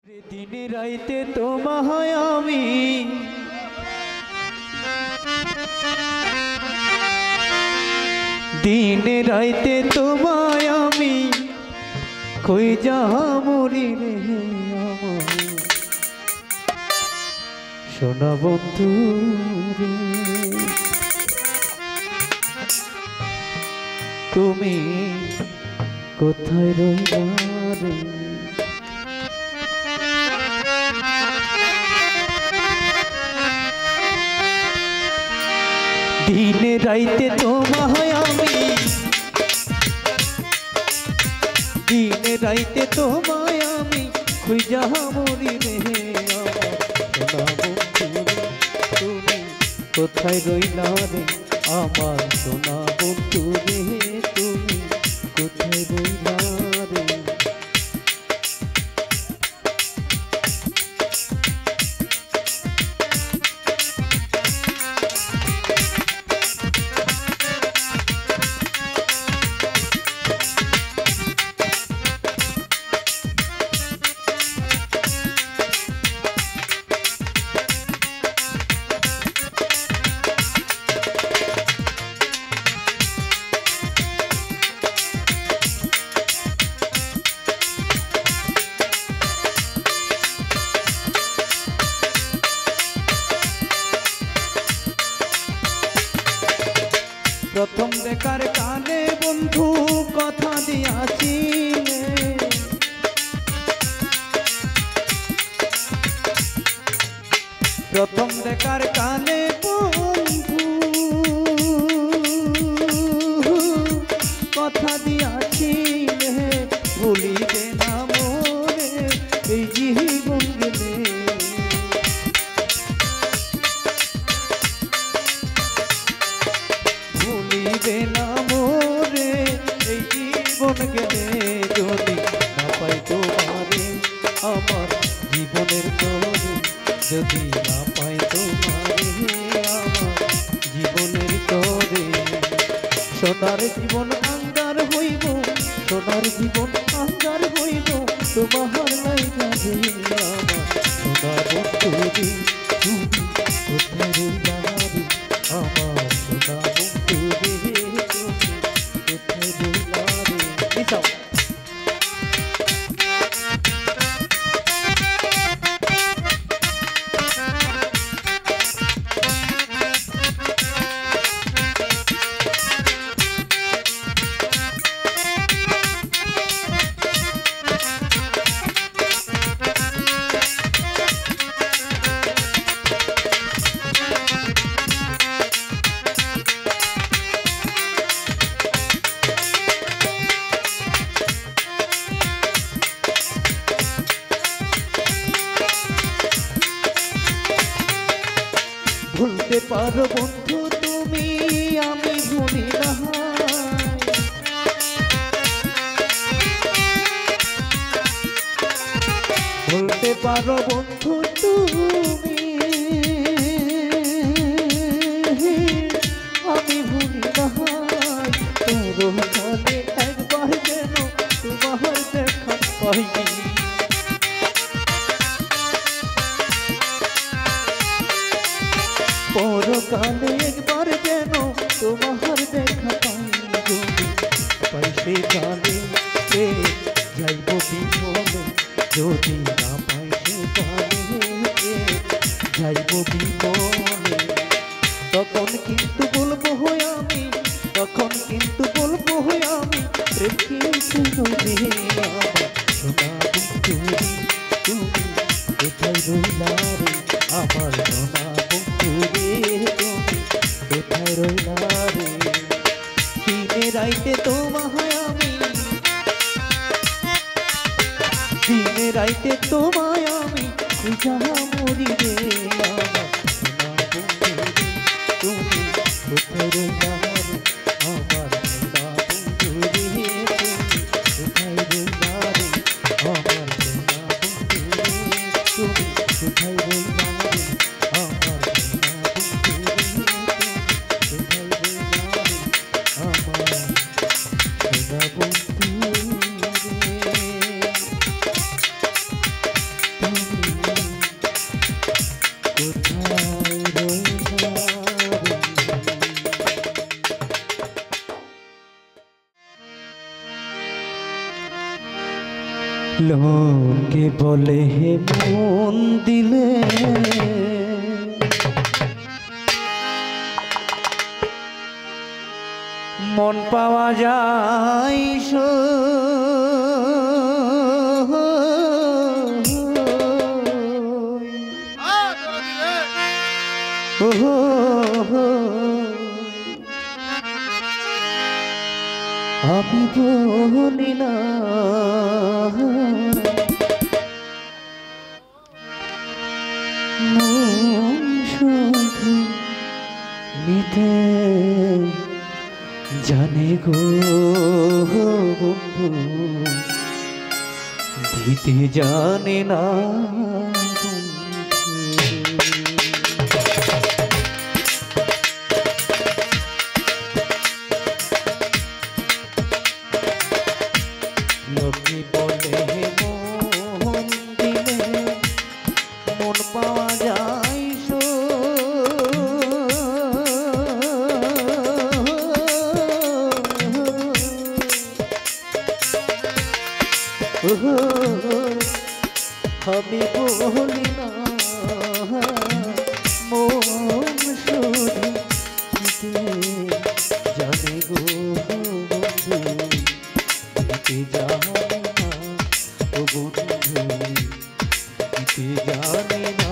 দিনে রাইতে তোমায় আমি দিনে রাইতে তোমায় আমি কই যাহা মরি রে আমার সোনা বন্ধু রে তুমি কোথায় রইলা রে দিনে রাইতে তোমায় আমি দিনে রাইতে তোমায় আমি খুঁজা মরি রে আমার সোনা বন্ধু রে তুমি কোথায় রইলা রে আমার সোনা বন্ধু রে তুমি কোথায় রইলা রে প্রথম দেখার কানে বন্ধু কথা দিয়াছি প্রথম দেখার কানে বন্ধু কথা দিয়াছি ভুলিবে না মোরে এই জীবন গেলে ভুলিবে না মোরে এই জীবন গেলে যদি না পাই তোমারে আমার জীবনের তরে যদি না পাই তোমারে আমার জীবনের তরে সোনার জীবন আন্ধার হইব সোনার জীবন আন্ধার হইব তোমার লাইগা রে আমার সোনা বন্ধু রে তুমি কোথায় রইলা রে আমার সোনা বন্ধু রে তুমি কোথায় রইলা রে নিসাও ভুলতে পারো বন্ধু তুমি আমি ভুলি না ভুলতে পারো বন্ধু তুমি আমি ভুলি না তোর কানে একবার যেন তোমার দেখা পাইনি পরকালে একবার যেন তোমার দেখা পাই পাইছে কালে যাইব বিমলে যদি না পাইছে কালে যাইব বিমলে তখন কিন্তু বলবো আমি তখন কিন্তু বলবো আমি প্রেম কিন্তু রে আমার সোনা বন্ধু রে তুমি কোথায় রইলা রে আমার সোনা বন্ধু রে তুমি কোথায় রইলা রে দিনে রাইতে তোমায় আমি দিনে রাইতে তোমায় আমি খুঁজা মরি রে আমার সোনা বন্ধু রে তুমি কোথায় রইলা রে আমার সোনা বন্ধু রে তুমি কোথায় রইলা রে আমার সোনা বন্ধু রে তুমি কোথায় রইলা রে আমার সোনা বন্ধু রে তুমি কোথায় রইলা রে আমার সোনা বন্ধু রে বলে মন দিলে মন পাওয়া যায় আমি বলি না মন শুধু নিতে জানে গো বন্ধু দিতে জানে না লোকে বলে মন দিলে মন পাওয়া যায় আমি বলি না মন শুধু জানে গো বন্ধু দিতে জানে না ও বন্ধু দিতে জানে না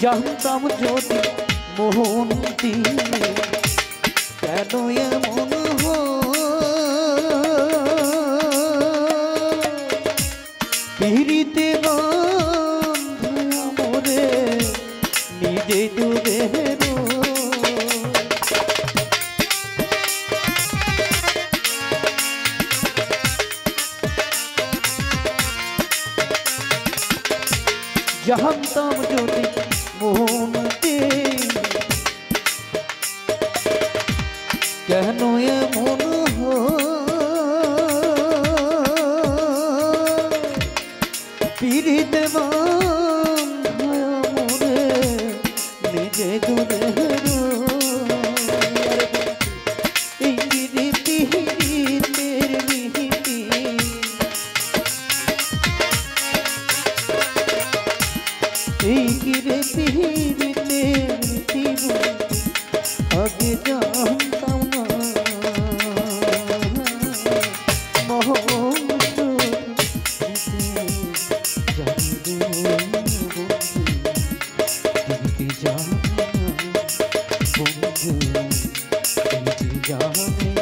জানতাম যদি মোহন দিলে কেন এমন পিড়িতে বাঁধা মোরে নিজে ডুবে জানতাম যদি মন কেন এমন পিড়িতে মরে নিজে দূরে এই কিরে পিড়িতে আগে জানতাম না মোহন দিতে জানে বন্ধু দিতে জানে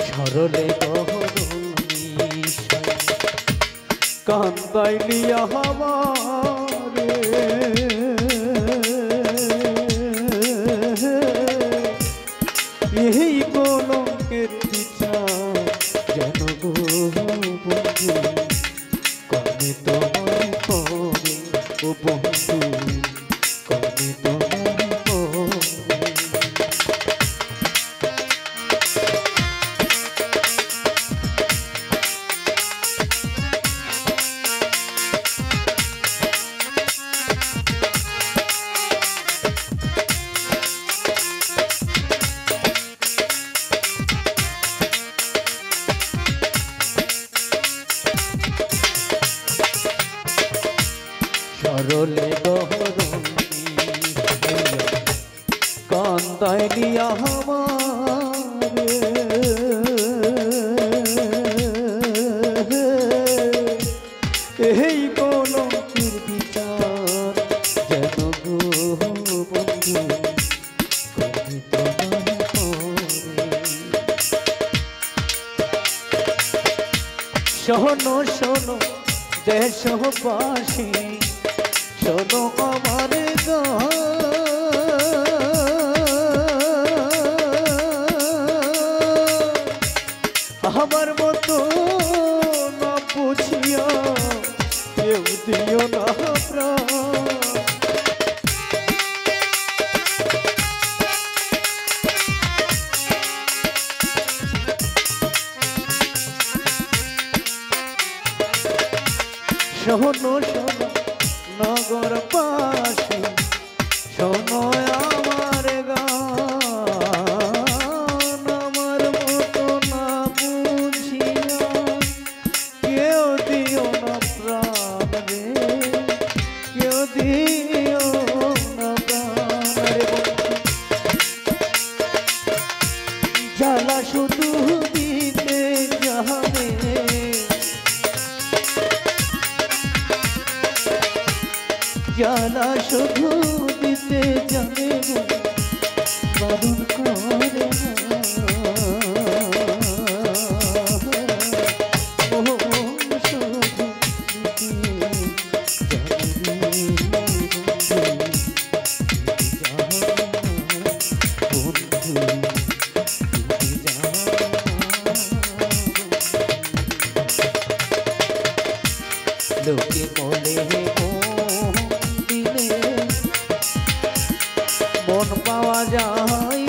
সরলে কান্দাইলি আমারে এই কলঙ্কের পিছা যেন গো বন্ধু ও বন্ধু কবে তোমার মনে সরলে কান্দায় নিয়া আমারে এই কলঙ্কের বিচার যেন গো বন্ধু কবে তোমার পরে শোনো শোনো দেশবাসী শোনো আমার গান আমার মতো না বুঝিয়া কেউ দিও না প্রাণ শোনো শোনো নগরবাসী শোনো আমার গান আমার মতো না বুঝিয়া কেউ দিও না প্রাণ রে কেউ দিও না প্রাণ রে জ্বালা শুধু দিতে যাবে জ্বালা শুধু দিতে জানে বারণ করে লোকে বলে মন পাওয়া যায়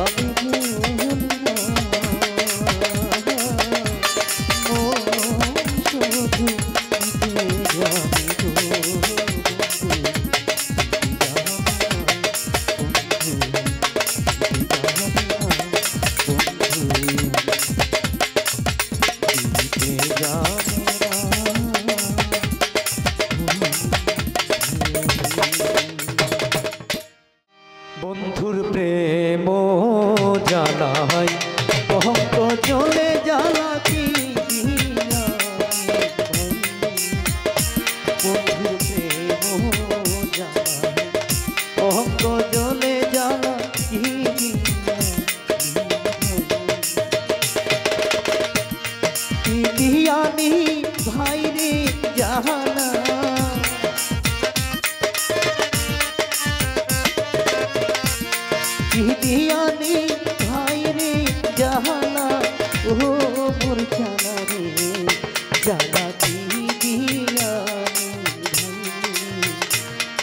আমি বন্ধুর প্রেম জানাই অহঙ্ক চলে জ্বালা কি বন্ধুর প্রেম জানাই অহঙ্ক চলে জ্বালা কি দিয়ানি ভাই রে জাহানা দিয়ানি ভাই রে জাহানা ও মোর জানা রে জানা কি দিয়ানি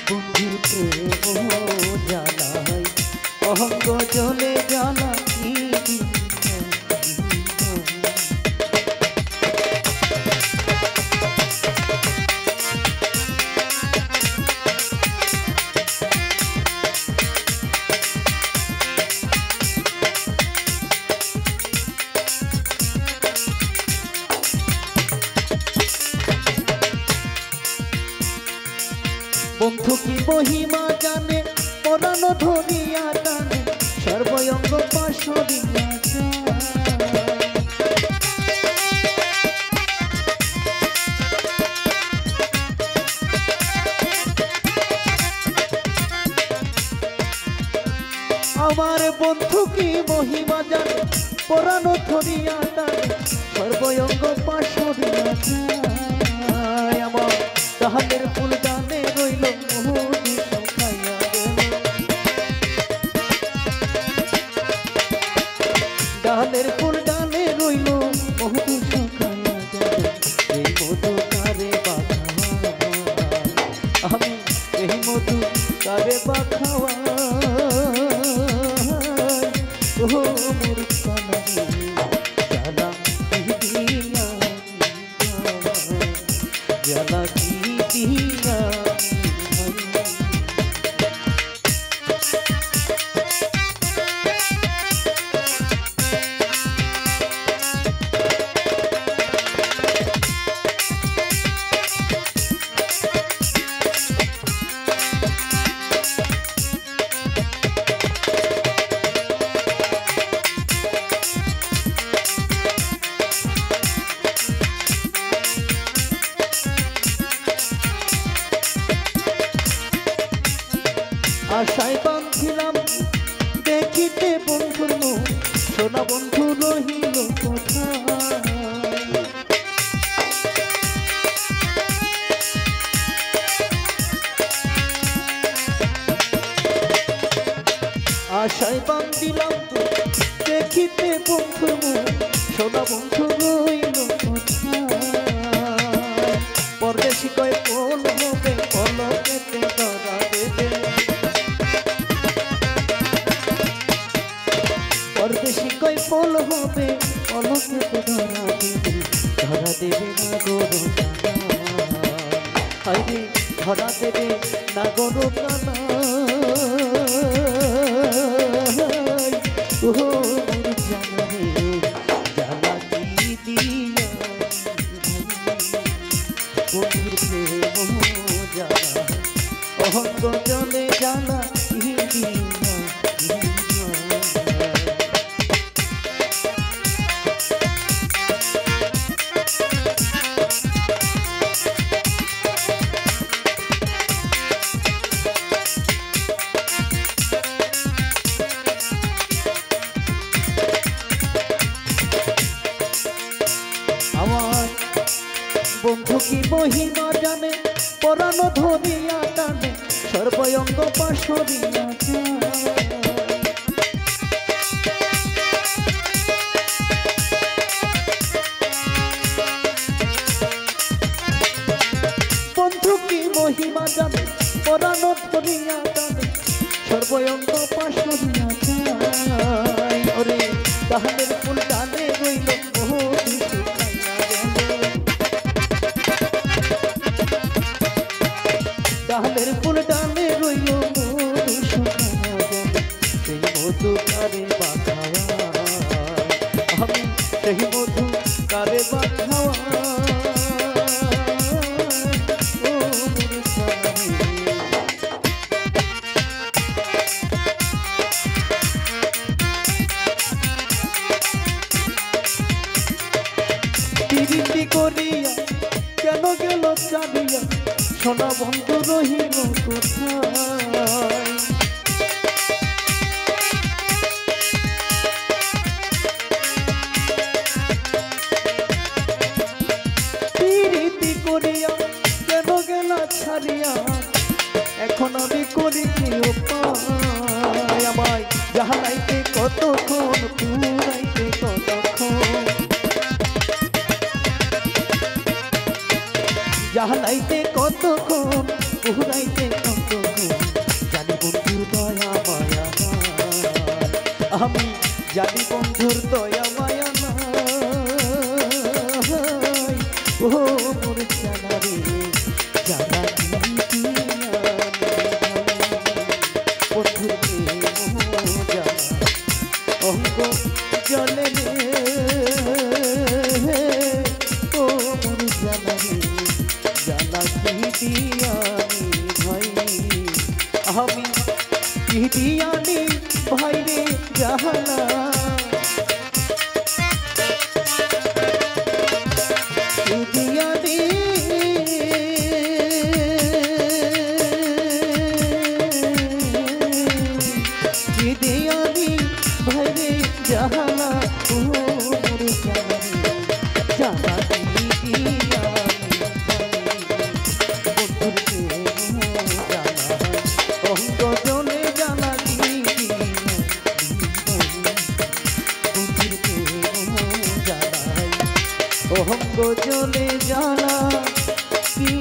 বন্ধুর প্রেম জানাই অহঙ্গ জলে জানা কি বন্ধু কি মহিমা জানে পরানো ধরিয়া টানে সর্বঙ্গ পাশরিয়া আমার বন্ধু কি মহিমা জানে পরানো ধরিয়া টানে সর্বঙ্গ পাশরিয়া আমার তাহাদের ফুল গানে রইল সেই মধু কারে বা খাওয়ায় ও মোর প্রাণে জ্বালা দিয়া জ্বালা দিয়া আশায় বাঁধিলাম দেখিতে বন্ধুর মুখ সোনা বন্ধু রহিল কোথায় আশায় বাঁধিলাম দেখিতে বন্ধুর মুখ সোনা বন্ধু রহিল কোথায় পরদেশি কয় কোন হবে পলকেতে ধরা দেবে পরদেশি কয় ফল হবে পলকেতে ধরা দেবে না গরু হাইরে ধরা দেবে না গরু কানা ও জানে জ্বালা দিয়া বন্ধুর প্রেম জ্বালা অহঙ্গ জলে জ্বালা দিয়া আমার বন্ধু কি মহিমা জানে পরাণ ধরিয়া টানে সর্বঙ্গ পাশরিয়া বন্ধু কি মহিমা জানে পরাণ ধরিয়া টানে সর্বঙ্গ পাশরিয়া ওরে তাহাদের ফুল ডালে রইল ডালের ফুল ডালে রইল সেই মধু কারে বা খাওয়ায় আমি সেই মধু কারে বা খাওয়ায় ও মোর প্রাণে পিরিতি করিয়া কেন গেল চাঁদিয়া সোনা বন্ধু রহিল কোথায় পিরিতি করিয়া কেন গেলা ছাড়িয়া এখন আমি করি কি উপায় আমায় জাহালাইতে কতক্ষণ পুরাইতে কতক্ষণ জাহালাইতে কতক্ষণ পুরাইতে কতক্ষণ জানি বন্ধুর দয়া মায়া আমি জানি বন্ধুর দয়া মায়া ও মোর জানা রে জানা বন্ধুর জানা অঙ্গ জলে ও মোর জানা রে জানা দিয়ানি ভাই আমি দিয়ানি ভাই রে জাহালা দিয়ানি দিয়ানি ভাই রে জাহালা ও মোর জানা জানা অহঙ্গ জলে জ্বালা কি